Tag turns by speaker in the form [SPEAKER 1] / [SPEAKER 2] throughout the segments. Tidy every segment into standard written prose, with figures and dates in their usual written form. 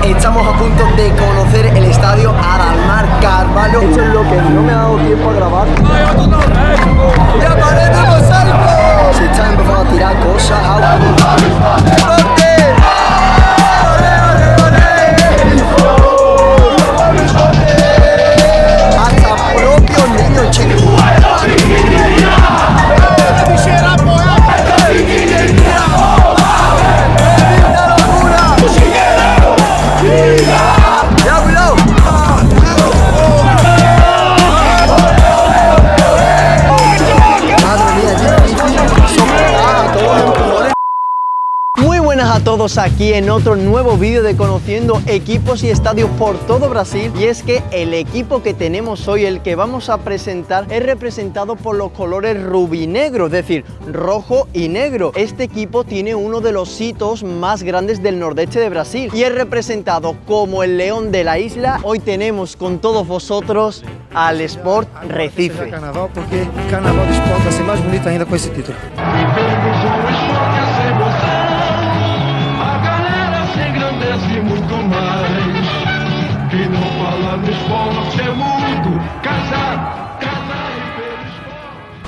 [SPEAKER 1] Estamos a punto de conocer el estadio Adalmar Carvalho. Esto es lo que no me ha dado tiempo a grabar. ¡Ya parecemos algo! Se están empezando a tirar cosas. ¡Corte! Hasta propios niños, chicos. A todos aquí en otro nuevo vídeo de conociendo equipos y estadios por todo Brasil. Y es que el equipo que tenemos hoy, el que vamos a presentar, es representado por los colores rubinegro, es decir, rojo y negro. Este equipo tiene uno de los hitos más grandes del nordeste de Brasil y es representado como el león de la isla. Hoy tenemos con todos vosotros al Sport Recife.
[SPEAKER 2] Carnaval, porque o Carnaval do Sport vai ser mais bonito ainda com esse título.
[SPEAKER 3] Muito mais que não fala no esporte é mudo, casar e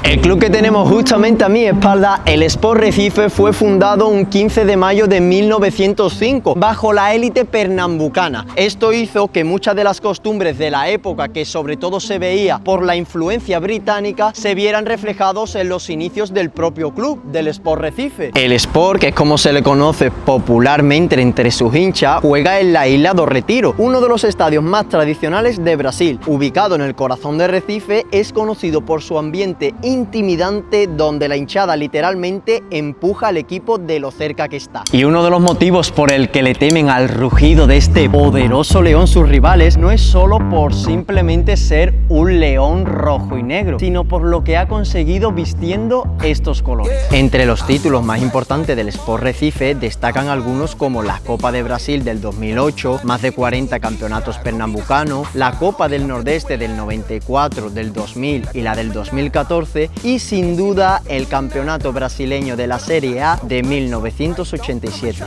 [SPEAKER 1] El club que tenemos justamente a mi espalda, el Sport Recife, fue fundado un 15 de mayo de 1905 bajo la élite pernambucana. Esto hizo que muchas de las costumbres de la época, que sobre todo se veía por la influencia británica, se vieran reflejados en los inicios del propio club, del Sport Recife. El Sport, que es como se le conoce popularmente entre sus hinchas, juega en la isla do Retiro, uno de los estadios más tradicionales de Brasil. Ubicado en el corazón de Recife, es conocido por su ambiente intimidante, donde la hinchada literalmente empuja al equipo de lo cerca que está. Y uno de los motivos por el que le temen al rugido de este poderoso león sus rivales no es solo por simplemente ser un león rojo y negro, sino por lo que ha conseguido vistiendo estos colores. Entre los títulos más importantes del Sport Recife destacan algunos como la Copa de Brasil del 2008, más de 40 campeonatos pernambucanos, la Copa del Nordeste del 94, del 2000 y la del 2014, y sin duda el campeonato brasileño de la Serie A de 1987.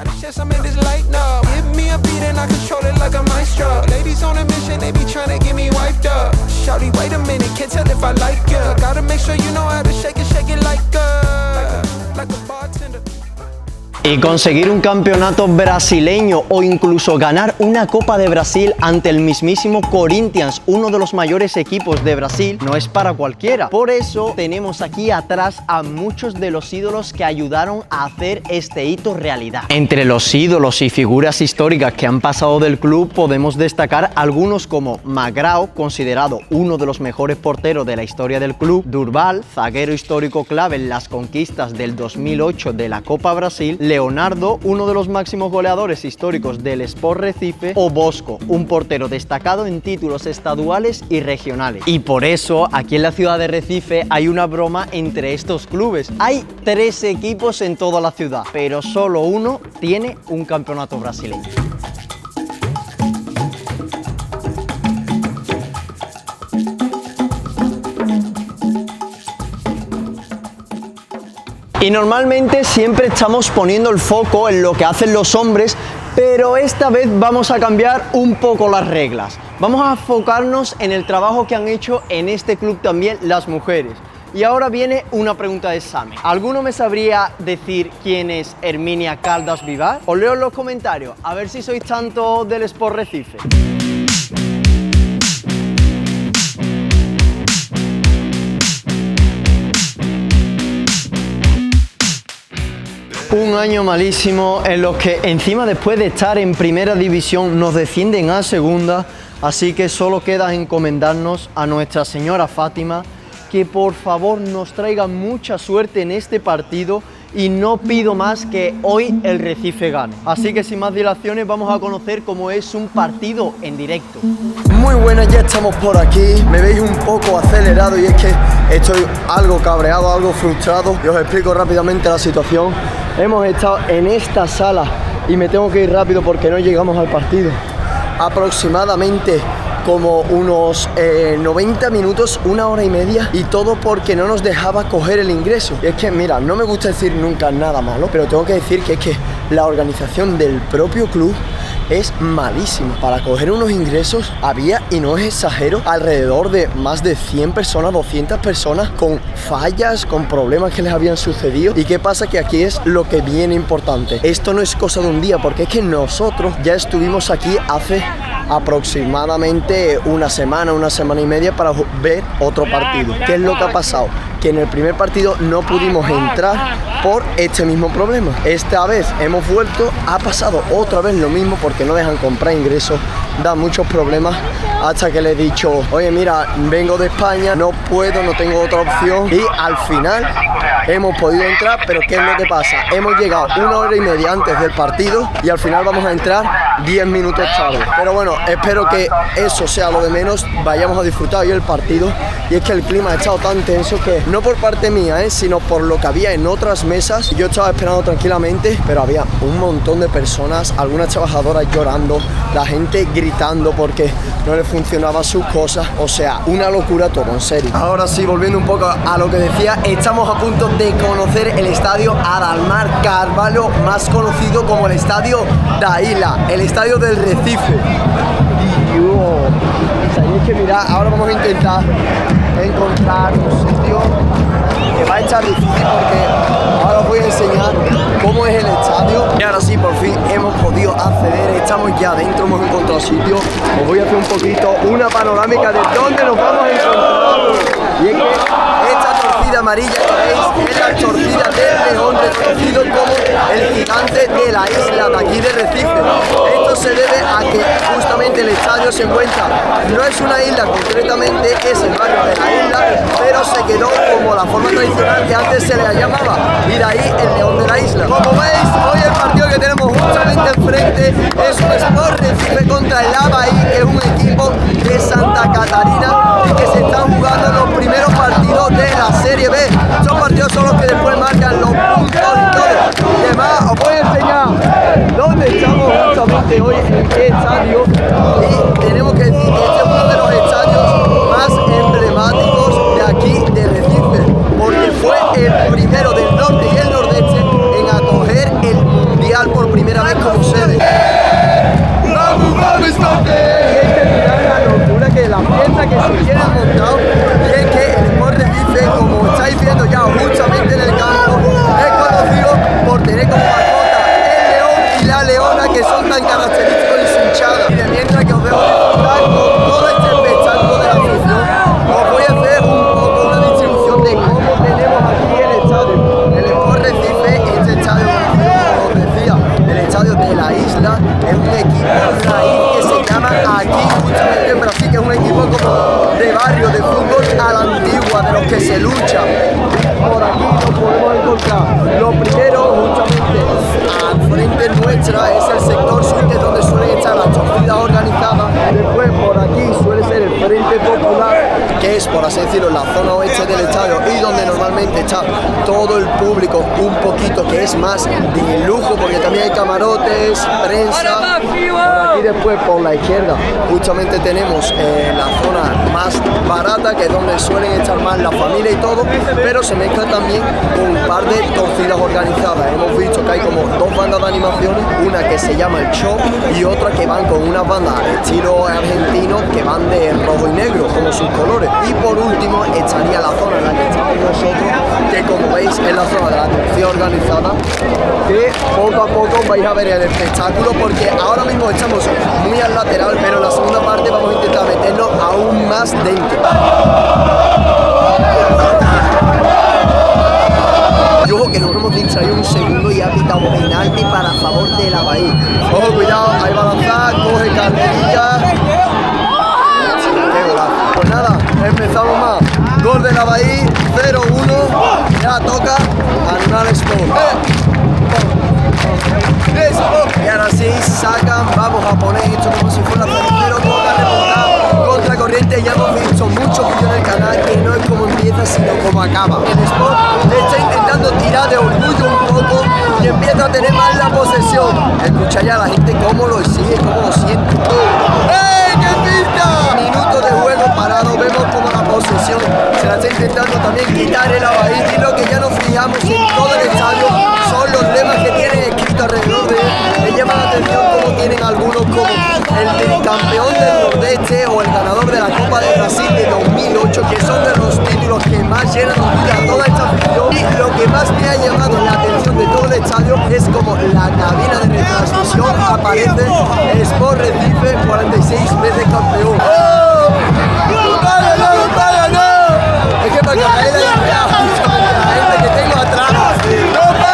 [SPEAKER 1] Y conseguir un campeonato brasileño o incluso ganar una Copa de Brasil ante el mismísimo Corinthians, uno de los mayores equipos de Brasil, no es para cualquiera. Por eso tenemos aquí atrás a muchos de los ídolos que ayudaron a hacer este hito realidad. Entre los ídolos y figuras históricas que han pasado del club podemos destacar algunos como Magrão, considerado uno de los mejores porteros de la historia del club, Durval, zaguero histórico clave en las conquistas del 2008 de la Copa Brasil, Leonardo, uno de los máximos goleadores históricos del Sport Recife, o Bosco, un portero destacado en títulos estaduales y regionales. Y por eso aquí en la ciudad de Recife hay una broma entre estos clubes. Hay 3 equipos en toda la ciudad, pero solo uno tiene un campeonato brasileño. Y normalmente siempre estamos poniendo el foco en lo que hacen los hombres, pero esta vez vamos a cambiar un poco las reglas. Vamos a enfocarnos en el trabajo que han hecho en este club también las mujeres. Y ahora viene una pregunta de examen. ¿Alguno me sabría decir quién es Herminia Caldas Vivar? Os leo en los comentarios, a ver si sois tanto del Sport Recife. Un año malísimo en los que encima después de estar en primera división nos descienden a segunda, así que solo queda encomendarnos a Nuestra Señora Fátima que por favor nos traiga mucha suerte en este partido y no pido más que hoy el Recife gane. Así que sin más dilaciones vamos a conocer cómo es un partido en directo. Muy buenas, ya estamos por aquí. Me veis un poco acelerado y es que estoy algo cabreado, algo frustrado. Y os explico rápidamente la situación. Hemos estado en esta sala y me tengo que ir rápido porque no llegamos al partido. Aproximadamente como unos 90 minutos, 1 hora y media, y todo porque no nos dejaba coger el ingreso. Y es que, mira, no me gusta decir nunca nada malo, pero tengo que decir que es que la organización del propio club es malísimo. Para coger unos ingresos había, y no es exagero, alrededor de más de 100 personas, 200 personas con fallas, con problemas que les habían sucedido. ¿Y qué pasa? Que aquí es lo que viene importante. Esto no es cosa de un día, porque es que nosotros ya estuvimos aquí hace aproximadamente una semana y media para ver otro partido. ¿Qué es lo que ha pasado? Que en el primer partido no pudimos entrar por este mismo problema. Esta vez hemos vuelto, ha pasado otra vez lo mismo porque no dejan comprar ingresos, da muchos problemas, hasta que le he dicho, oye mira, vengo de España, no puedo, no tengo otra opción, y al final hemos podido entrar. Pero ¿qué es lo que pasa? Hemos llegado 1 hora y media antes del partido y al final vamos a entrar 10 minutos tarde. Pero bueno, espero que eso sea lo de menos, vayamos a disfrutar hoy el partido. Y es que el clima ha estado tan tenso que, no por parte mía, sino por lo que había en otras mesas, yo estaba esperando tranquilamente, pero había un montón de personas, algunas trabajadoras llorando, la gente gritando porque no les funcionaban sus cosas, o sea, una locura todo, en serio. Ahora sí, volviendo un poco a lo que decía, estamos a punto de conocer el estadio Adalmar Carvalho, más conocido como el estadio da Isla, el estadio del Recife. Tenéis que mirar, ahora vamos a intentar encontrar un sitio que va a estar difícil porque ahora os voy a enseñar cómo es el estadio. Y ahora sí, por fin hemos podido acceder, estamos ya dentro, hemos encontrado sitio. Os voy a hacer un poquito una panorámica de dónde nos vamos a encontrar. Y es que esta torcida amarilla que veis es la torcida del león, reconocido como el gigante de la isla de aquí de Recife. Esto se debe a que justamente el estadio se encuentra, no es una isla concretamente, es el barrio de la isla, pero se quedó como la forma tradicional que antes se le llamaba, y de ahí el león de la isla. Como veis, hoy el partido que tenemos justamente enfrente es un Sport Recife contra el ABAI, que es un equipo de Santa Catarina y que se están jugando los primeros partidos de la Serie B. Estos partidos son los que después marcan los puntos y todo. Y además os voy a enseñar dónde estamos justamente hoy, en qué estadio, y tenemos que decir que este es uno de los estadios más emblemáticos de aquí de Recife, porque fue el primero del norte y el nordeste en acoger el mundial por primera vez como sede. Y es que mirad la locura, que la fiesta que se quiere montado, y es que el Sport Recife, como estáis viendo ya justamente en el campo, es conocido por tener como mascota el león y la leona, que son tan característicos y su hinchada. Y de mientras que os dejo disfrutar con todo este espectáculo de la afición, os voy a hacer un poco una distribución de cómo tenemos aquí el estadio. El Sport Recife, este estadio, como os decía, el estadio de la isla, es un equipo raíz que se llama aquí justamente en Brasil, que es un equipo como de barrio, de fútbol a la antigua, de los que se lucha. Por aquí nos podemos encontrar lo primero, justamente al frente nuestra, es el sector sur, que es donde suelen estar las torcidas organizadas. Después por aquí suele ser el Frente Popular, que es, por así decirlo, la zona oeste del estadio, y donde normalmente está todo el público un poquito, que es más de lujo, porque también hay camarotes, prensa. Por aquí después por la izquierda justamente tenemos la zona más barata, que es donde suelen estar más la familia y todo, pero se mezcla también con un par de torcidas organizadas. Hemos visto que hay como 2 bandas de animaciones, una que se llama El Show y otra que van con unas bandas al estilo argentino, que van de rojo y negro como sus colores. Y por último estaría la zona en la que estamos nosotros, que como veis es la zona de la torcida organizada, que poco a poco vais a ver el espectáculo, porque ahora mismo estamos muy al lateral, pero en la segunda parte vamos a intentar meternos aún más dentro. Y ojo que nos hemos distraído un segundo y ha pitado un penalti para favor de la Bahía. Ojo, cuidado, ahí va a lanzar, coge carrerilla. Qué golazo. Pues nada, empezamos más. Gol de la Bahía, 0-1. Ya toca Animal Sport. Y ahora sí sacan, vamos a poner esto como si fuera 0-0, toca remontar contra corriente. Ya hemos visto muchos vídeos en el canal que no es como empieza sino como acaba. El Sport le está intentando tirar de orgullo un poco y empieza a tener más la posesión. Escucha ya a la gente cómo lo sigue, cómo lo siente. ¡Eh, qué pinta! Minutos de juego parado, vemos como la posesión se la está intentando también quitar el Abahí, y lo que ya nos fijamos en todo el estadio son los lemas que tienen escritos alrededor de él. Me llama la atención cómo tienen algunos
[SPEAKER 2] el tricampeón del Nordeste o el ganador de la Copa de Brasil de 2008, que son de los títulos que más llenan a toda esta afición. Y lo que más me ha llamado la atención de todo el estadio es como la cabina de retransmisión aparece Sport Recife, 46 veces campeón. ¡Oh! ¡No para, no para, no! Es que para que caiga la gente que tengo atrás. ¡No para!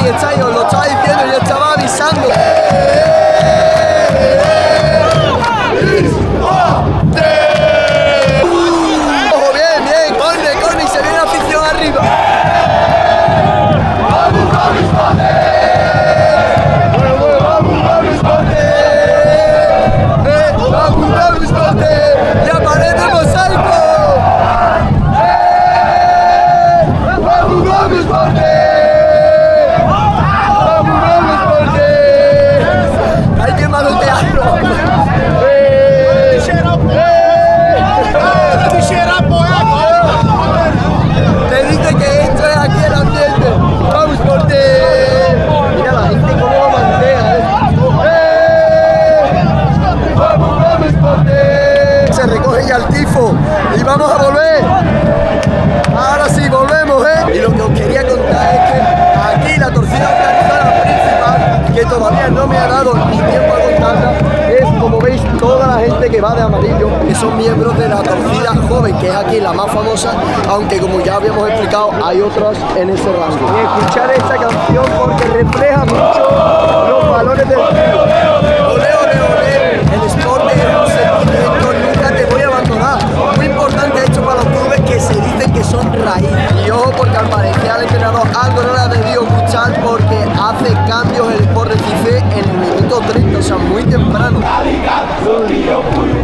[SPEAKER 2] Está ahí, os lo estaba diciendo, yo estaba avisando. Ojo, bien, bien, corre, y se viene la afición arriba. ¡Vamos, y aparece Mosaico! Hay que manotearlo. Te dice que esto es aquí el ambiente. Vamos por ti. Mira la gente cómo lo manotea, Vamos por ti. Se recoge ya el tifo y vamos a volver. Ahora sí, volvemos, Y lo que os quería contar es que aquí la torcida organizada principal, que todavía no me ha dado ni tiempo a contarla, es, como veis, toda la gente que va de amarillo, que son miembros de la torcida joven, que es aquí la más famosa, aunque como ya habíamos explicado, hay otras en ese rango. Y escuchar esta canción porque refleja mucho los valores del club. Olé, olé, olé, el Sport es un sentimiento, nunca te voy a abandonar. Muy importante esto para los clubes que se dicen que son raíz. Y ojo, porque al parecer al entrenador algo no le ha debido gustar porque hace cambios el Sport Recife en el minuto 30, o sea, muy temprano.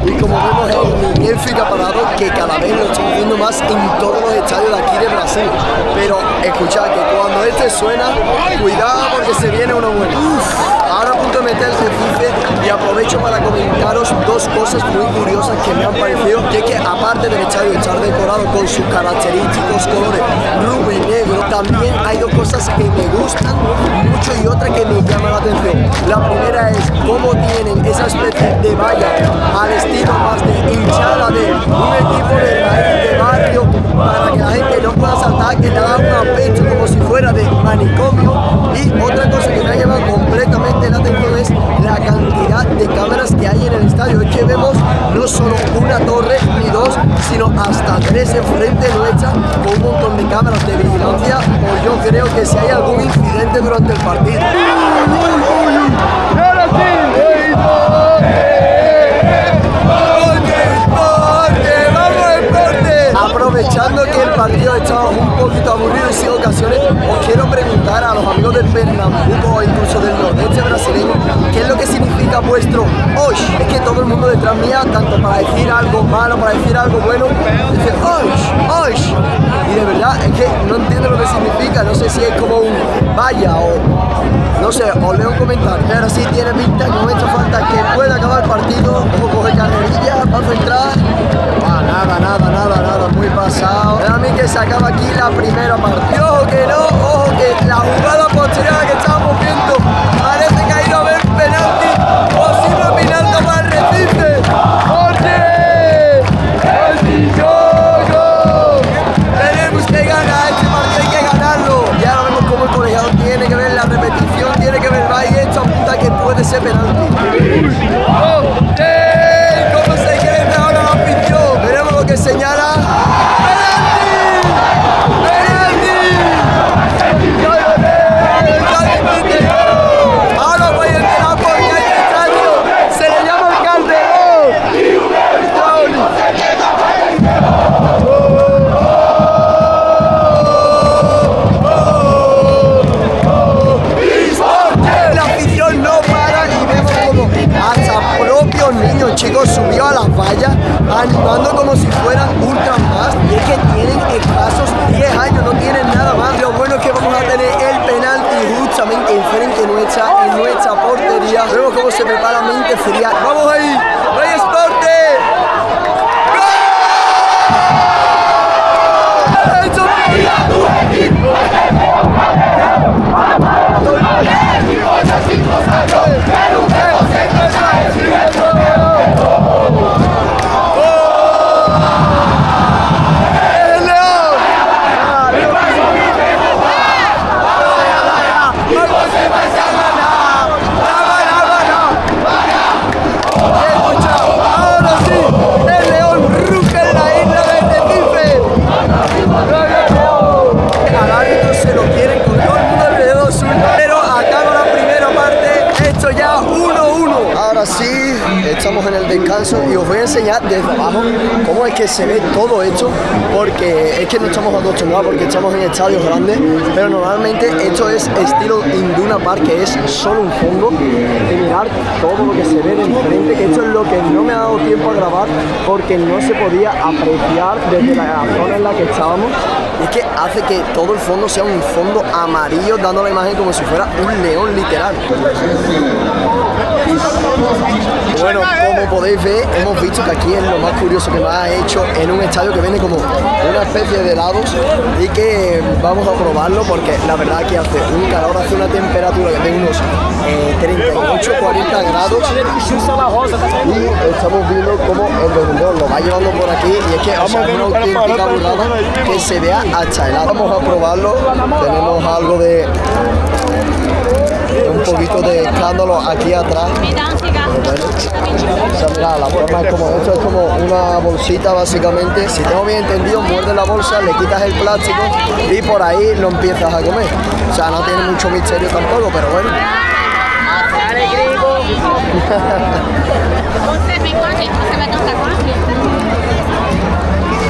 [SPEAKER 2] Y como vemos el Miguel Fica Parado, que cada vez lo estamos viendo más en todos los estadios de aquí de Brasil. Pero escuchad que cuando este suena, cuidado porque se viene uno bueno. Ahora a punto de meter el Recife y aprovecho para comentaros dos cosas muy curiosas que me han parecido, que es que aparte del estadio estar decorado con sus característicos colores rubio y negro, también hay dos cosas que me gustan mucho y otra que me llama la atención. La primera es cómo tienen esa especie de valla al estilo más de hinchada de un equipo de raíz de barrio para que la gente no pueda saltar, que le da un aspecto como si fuera de manicomio. Y otra cosa que me ha llamado completamente la atención es la cantidad de cámaras que hay en el estadio. Es que vemos no solo una torre ni dos, sino hasta tres enfrente nuestra con un montón de cámaras de vigilancia. O yo creo que si hay algún incidente durante el partido. Aprovechando que el partido estaba un poquito aburrido y sin ocasiones, os quiero preguntar a los amigos del Pernambuco o incluso del Nordeste brasileño, ¿qué es lo que significa vuestro Osh? Es que todo el mundo detrás mía, tanto para decir algo malo, para decir algo bueno, dice Osh, Osh. Y de verdad, es que no entiendo lo que significa, no sé si es como un vaya o no sé, os leo un comentario. Pero sí tiene pinta que no me ha hecho falta que pueda acabar el partido, o coger carrerilla, va a entrar. Nada, muy pasado. A mí que se acaba aquí la primera parte. Y ojo que no, ojo que la jugada posterior que estábamos viendo parece que ha ido a haber penalti, posible penalti para el Recife. ¡Oye! Tenemos que ganar este partido, hay que ganarlo. Ya lo vemos como el colegiado tiene que ver la repetición, tiene que ver va y esto apunta que puede ser penalti. ¿Cómo se cree ahora la afición? Veremos lo que señala. Ahora voy a enterar porque hay extraño. Se le llama el Calderón. La afición no para y vemos como hasta propios niños, chicos, subió a las vallas animando como si fueran ultras más. Y es que tienen escasos 10 años, no tienen nada más. Lo bueno es que vamos a tener el penalti justamente enfrente nuestra, en nuestra portería. puntería. Vemos cómo se prepara mente fría. ¡Vamos ahí! ¡Rey Esporte! Sí, estamos en el descanso y os voy a enseñar desde abajo cómo es que se ve todo esto, porque es que no estamos acostumbrados porque estamos en estadios grandes, pero normalmente esto es estilo Induna Park, que es solo un fondo, y mirar todo lo que se ve de enfrente, que esto es lo que no me ha dado tiempo a grabar porque no se podía apreciar desde la zona en la que estábamos, y es que hace que todo el fondo sea un fondo amarillo, dando la imagen como si fuera un león literal. Bueno, como podéis ver, hemos visto que aquí es lo más curioso que me ha hecho en un estadio que viene como una especie de helados, y que vamos a probarlo porque la verdad que hace un calor, hace una temperatura de unos 38-40 grados, y estamos viendo cómo el vendedor lo va llevando por aquí, y es que o sea, es una auténtica burrada que se vea hasta helado. Vamos a probarlo, tenemos algo de un poquito de escándalo aquí atrás. Bueno, o sea, mira, la forma es como, esto es como una bolsita básicamente. Si tengo bien entendido, muerdes la bolsa, le quitas el plástico y por ahí lo empiezas a comer. O sea, no tiene mucho misterio tampoco, pero bueno.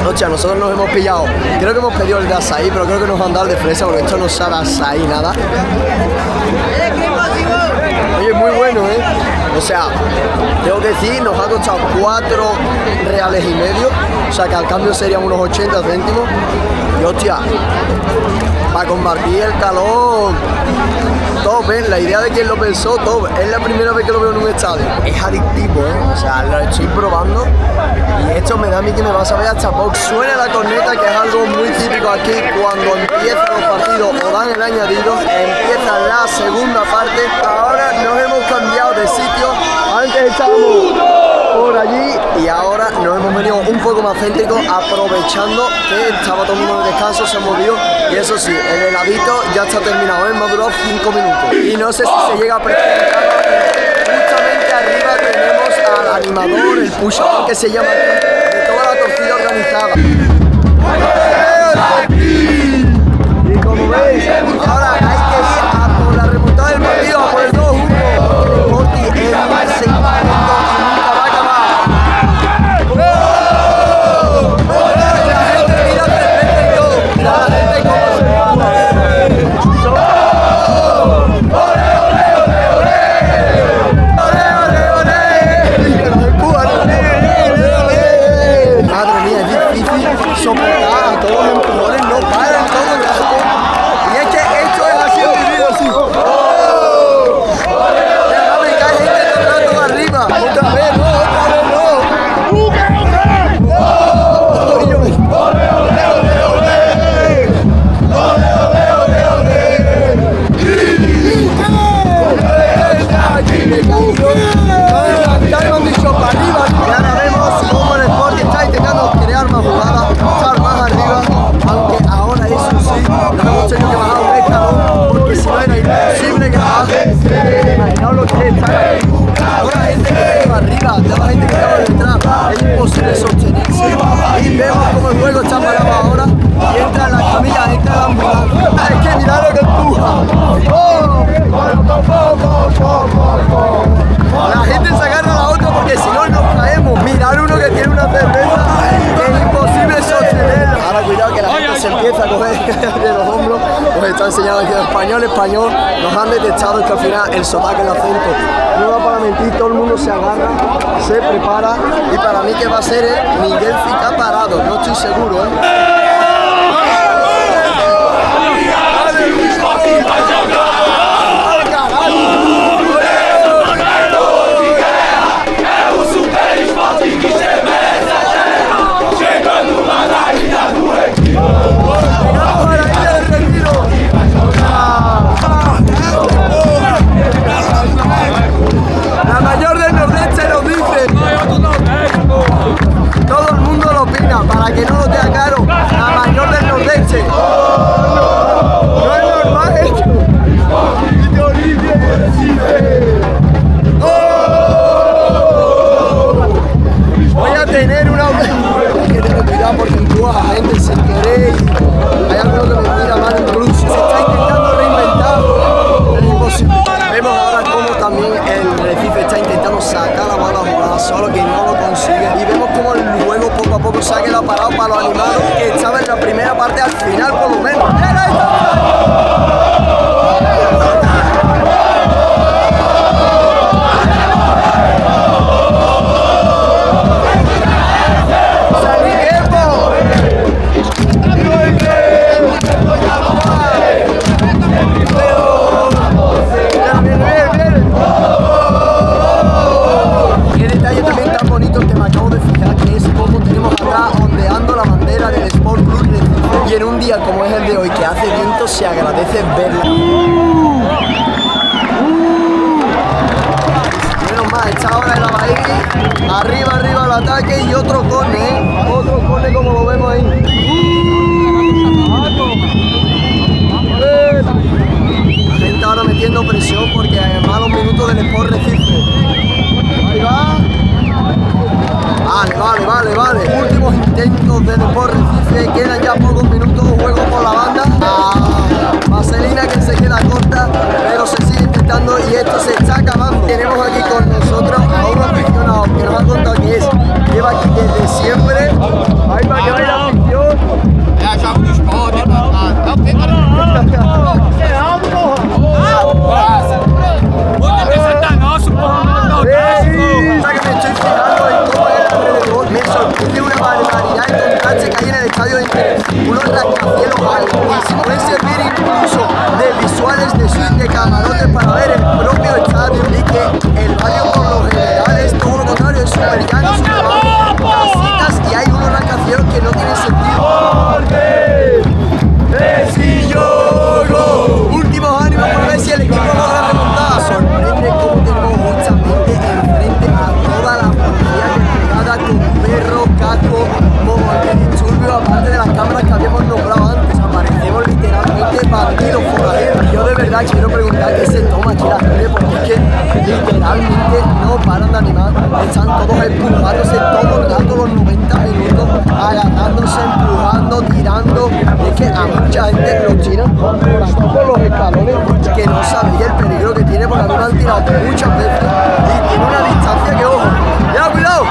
[SPEAKER 2] Hostia, nosotros nos hemos pillado, creo que hemos pedido el de açaí, pero creo que nos van a dar de fresa porque esto no sabe açaí nada. Oye, muy bueno, ¿eh? O sea, tengo que decir, nos ha costado 4,5 reales, o sea que al cambio serían unos 80 céntimos. Y hostia, para combatir el calor, top, ¿eh? La idea de quien lo pensó, top. Es la primera vez que lo veo en un estadio. Es adictivo, ¿eh? O sea, lo estoy probando y esto me da a mí que me va a saber hasta poco. Suena la corneta, que es algo muy típico aquí cuando empiezan los partidos o dan el añadido. Empieza la segunda parte. Ahora nos hemos cambiado de sitio. Antes estábamos por allí y ahora nos hemos venido un poco más céntricos, aprovechando que estaba todo el mundo de descanso, se movió. Y eso sí, el heladito ya está terminado, ¿eh? Me ha durado 5 minutos. Y no sé si se llega a apreciar. Justamente arriba tenemos al animador, el push-up que se llama aquí, de toda la torcida organizada. Y como veis, ahora hay que ir a por la remontada del partido, a por el 2-1. El Sporting es más segmento y nunca va a acabar. La gente mira de repente y todo. Mira la gente cómo se madre mía, es difícil soportar a todos los empujones, no paran todo el rato. Y es que esto es así, vivido así. Ya me cae gente todo el rato arriba. Otra vez no, otra vez no. Ya me han dicho para arriba. Y ahora vemos cómo el Sporting está intentando crear más jugadas, estar más arriba, aunque ahora eso sí, nos hemos tenido que bajar un escalón, porque si no era imposible que baje. Imaginaos lo que está aquí. Ahora la gente que va arriba, la gente que va detrás, es imposible sostenerse. Y vemos cómo el juego está parado ahora, y entra en la camilla, entra en la ambulancia. Es que mirad lo que empuja. La gente se agarra a la otra porque si no nos caemos. Mirar uno que tiene una cerveza, es imposible sostenerlo. Ahora cuidado que la gente se empieza a coger de los hombros. Nos está enseñando aquí español. Nos han detectado, es que al final el sotaque, el acento no da para mentir, todo el mundo se agarra, se prepara, y para mí que va a ser Miguel Fica parado, no estoy seguro, ¿eh? solo que no lo consigue. Y vemos como el juego poco a poco se ha quedado parado para los animados que estaban en la primera parte, al final por lo menos. Y en un día como es el de hoy, que hace viento, se agradece verlo. Menos mal, esta hora de la bahía, arriba, arriba el ataque y otro córner, otro córner como lo vemos ahí. La gente ahora metiendo presión porque hay malos minutos del Sport Recife. Ahí va. Vale. Últimos intentos del Sport Recife, quedan ya pocos minutos, juego por la banda. Vaselina que se queda corta, pero se sigue intentando y esto se está acabando. Tenemos aquí con nosotros a un aficionado que nos ha contado que lleva aquí desde siempre. Ahí va que vaya la afición. Me sorprende una barbaridad el contraste que hay en el estadio de Inter. Unos rascacielos altísimos. Pueden servir incluso de visuales de suite de camarotes para ver el propio estadio. Y que el barrio por lo general es todo lo contrario, es súper llano, súper bajo, casitas, y hay unos rascacielos que no tienen sentido. Últimos ánimos para ver si el equipo logra remontar. Sorprende cómo tenemos justamente enfrente a toda la policía desplegada con perro, casco, disturbios, aparte de las cámaras que habíamos nombrado antes. Aparecemos literalmente bandidos forajeros. Yo de verdad quiero preguntar qué se toma aquí la gente, porque es que literalmente no paran de animar. Están todos empujándose todo el rato, los 90 minutos, agarrándose, empujando, tirando. Y es que a mucha gente los tiran por aquí por los escalones, que no sabía el peligro que tiene, porque a mí me han tirado muchas veces y tiene una distancia que, ojo, ya cuidado.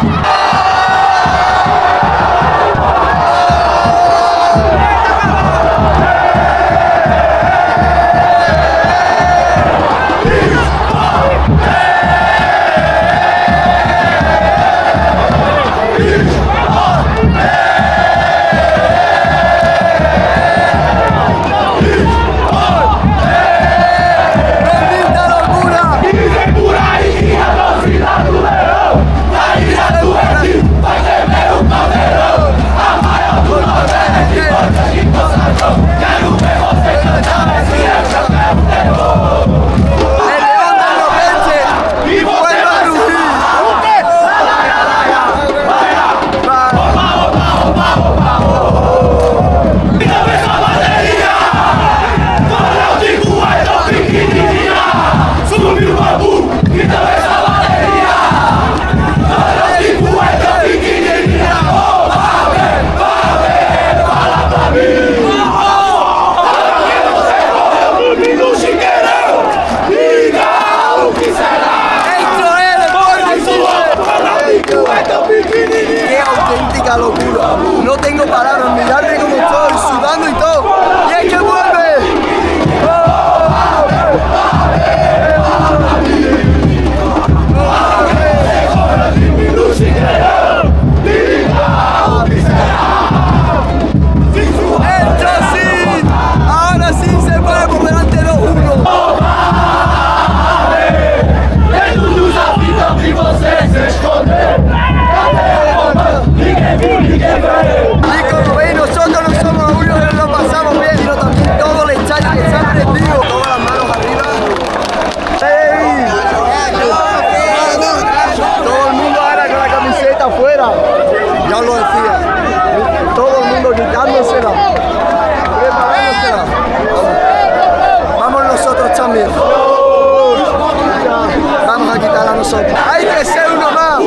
[SPEAKER 2] Locura, no tengo palabras, mirarme como estoy, sudando y todo, y es que vuelve. Entra así, ahora sí se pone por delante 2-1. Y como veis, nosotros no somos los únicos que lo pasamos bien, sino también todo el estadio que se ha prendido. Todas las manos arriba. ¡Ey! Todo el mundo ahora con la camiseta afuera. Ya os lo decía. Todo el mundo quitándosela. Preparándosela. Vamos nosotros también. Vamos a quitarla nosotros. Hay que ser uno más.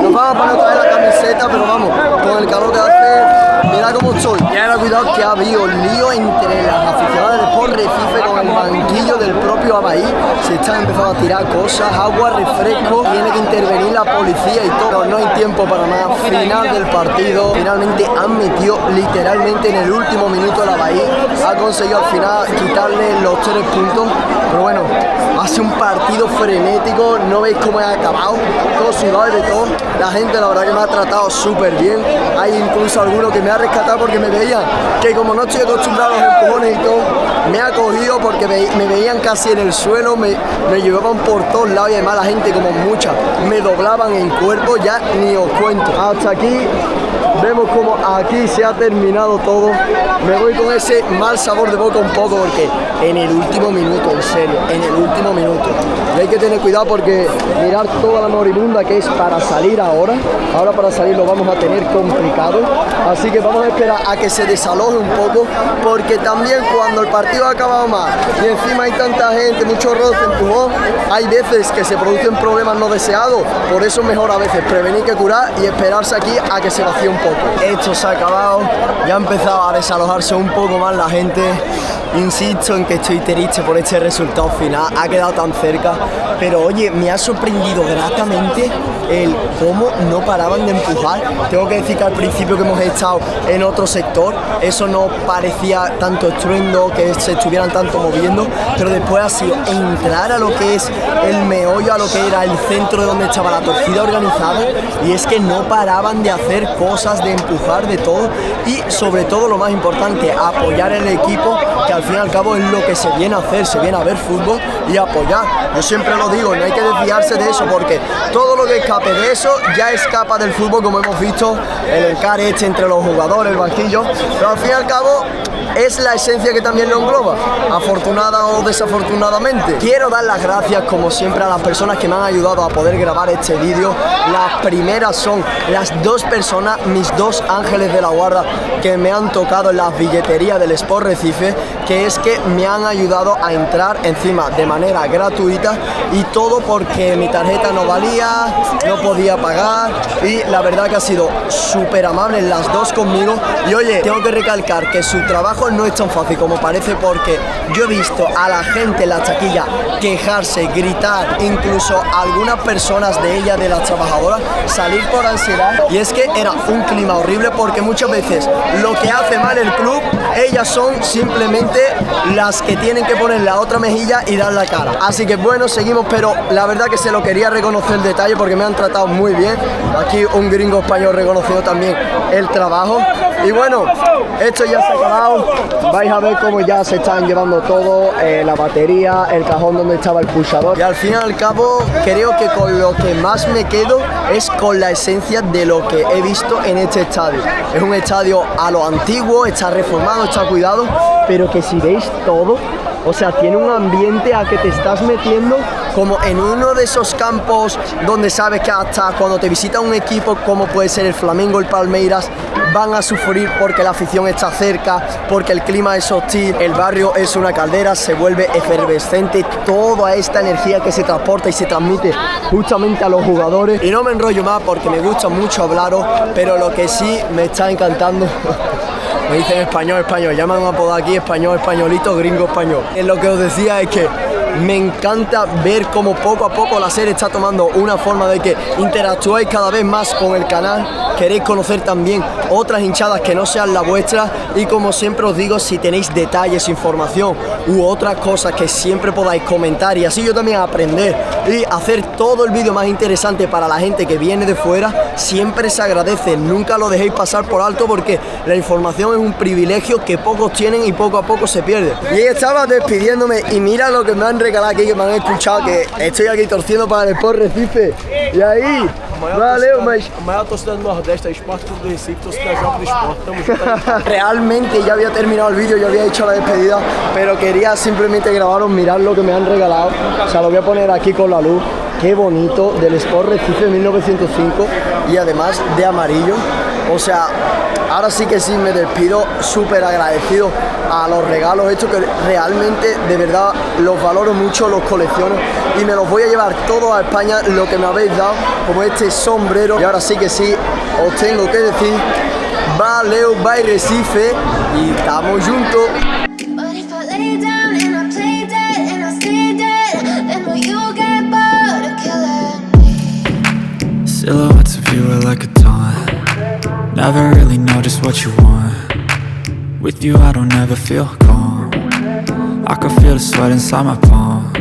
[SPEAKER 2] Nos vamos a poner otra vez la camiseta. camiseta, pero vamos, con el calor que hace, mira cómo estoy. Y ahora cuidado que ha habido lío entre las aficionadas del Sport Recife con el banquillo del propio Abaí. Se están empezando a tirar cosas, agua, refresco, tiene que intervenir la policía y todo. Pero no hay tiempo para más. Final del partido, finalmente han metido literalmente en el último minuto el Abaí. Ha conseguido al final quitarle los 3 puntos. Pero bueno, hace un partido frenético, no veis cómo ha acabado, todo sudado y de todo. La gente la verdad que me ha tratado súper bien. Hay incluso alguno que me ha rescatado porque me veían que como no estoy acostumbrado a los empujones y todo, me ha cogido porque me veían casi en el suelo, me llevaban por todos lados y además la gente como mucha me doblaban en cuerpo, ya ni os cuento. Hasta aquí vemos como aquí se ha terminado todo. Me voy con ese mal sabor de boca un poco porque en el último minuto, en serio, en el último minuto. Y hay que tener cuidado porque mirar toda la moribunda que es para salir ahora para salir lo vamos a tener complicado. Así que vamos a esperar a que se desaloje un poco porque también cuando el partido ha acabado más y encima hay tanta gente, mucho roce, empujón, hay veces que se producen problemas no deseados. Por eso es mejor a veces prevenir que curar y esperarse aquí a que se vacíe un poco. Esto se ha acabado, ya ha empezado a desalojarse un poco más la gente. Insisto en que estoy triste por este resultado final, ha quedado tan cerca, pero oye, me ha sorprendido gratamente el cómo no paraban de empujar. Tengo que decir que al principio que hemos estado en otro sector, eso no parecía tanto estruendo, que se estuvieran tanto moviendo, pero después ha sido entrar a lo que es el meollo, a lo que era el centro de donde estaba la torcida organizada, y es que no paraban de hacer cosas, de empujar, de todo, y sobre todo lo más importante, apoyar el equipo, que al fin y al cabo es lo que se viene a hacer, se viene a ver fútbol y apoyar. Yo siempre lo digo, no hay que desviarse de eso porque todo lo que escape de eso ya escapa del fútbol, como hemos visto, el encare entre los jugadores, el banquillo, pero al fin y al cabo es la esencia que también lo engloba, afortunada o desafortunadamente. Quiero dar las gracias como siempre a las personas que me han ayudado a poder grabar este vídeo. Las primeras son las 2 personas, mis 2 ángeles de la guarda que me han tocado en las billeterías del Sport Recife, que es que me han ayudado a entrar encima de manera gratuita y todo porque mi tarjeta no valía, no podía pagar y la verdad que ha sido súper amable las 2 conmigo. Y oye, tengo que recalcar que su trabajo no es tan fácil como parece porque yo he visto a la gente en la taquilla quejarse, gritar, incluso algunas personas de ella, de las trabajadoras, salir por ansiedad, y es que era un clima horrible porque muchas veces lo que hace mal el club, ellas son simplemente las que tienen que poner la otra mejilla y dar la cara. Así que bueno, seguimos, pero la verdad que se lo quería reconocer el detalle porque me han tratado muy bien. Aquí un gringo español reconocido también el trabajo. Y bueno, esto ya se ha acabado. Vais a ver cómo ya se están llevando todo, la batería, el cajón donde estaba el pulsador. Y al fin y al cabo, creo que con lo que más me quedo es con la esencia de lo que he visto en este estadio. Es un estadio a lo antiguo, está reformado, está cuidado, pero que si veis todo, o sea, tiene un ambiente a que te estás metiendo como en uno de esos campos donde sabes que hasta cuando te visita un equipo como puede ser el Flamengo, el Palmeiras, van a sufrir porque la afición está cerca, porque el clima es hostil, el barrio es una caldera, se vuelve efervescente, toda esta energía que se transporta y se transmite justamente a los jugadores. Y no me enrollo más porque me gusta mucho hablaros, pero lo que sí me está encantando me dicen español, ya me han apodado aquí español, españolito, gringo español. Lo que os decía es que me encanta ver cómo poco a poco la serie está tomando una forma de que interactuáis cada vez más con el canal, queréis conocer también otras hinchadas que no sean la vuestra y como siempre os digo, si tenéis detalles, información u otras cosas que siempre podáis comentar y así yo también aprender y hacer todo el vídeo más interesante para la gente que viene de fuera, siempre se agradece, nunca lo dejéis pasar por alto porque la información es un privilegio que pocos tienen y poco a poco se pierde. Y estaba despidiéndome y mira lo que me han regalado aquí, que me han escuchado, que estoy aquí torciendo para el Sport Recife. Y ahí, valeu, mas...
[SPEAKER 4] A maior torcida do Nordeste é Sport Clube do Recife, torcida Jovem do Sport, estamos juntos.
[SPEAKER 2] Realmente ya había terminado el vídeo, ya había hecho la despedida, pero quería simplemente grabaros, mirar lo que me han regalado. O sea, lo voy a poner aquí con la luz. Qué bonito, del Sport Recife 1905 y además de amarillo. O sea, ahora sí que sí me despido súper agradecido a los regalos estos que realmente, de verdad, los valoro mucho, los colecciono y me los voy a llevar todos a España, lo que me habéis dado, como este sombrero. Y ahora sí que sí, os tengo que decir, valeu, bye Recife, y estamos juntos.
[SPEAKER 5] But if I lay down and I play dead and I stay dead, then will you get bored of killing me?
[SPEAKER 6] Silhouettes of you are like a taunt. Never really know just what you want. With you I don't ever feel calm. I can feel the sweat inside my palms.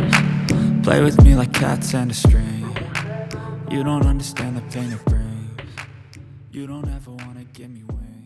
[SPEAKER 6] Play with me like cats and a string. You don't understand the pain it brings. You don't ever wanna give me wings.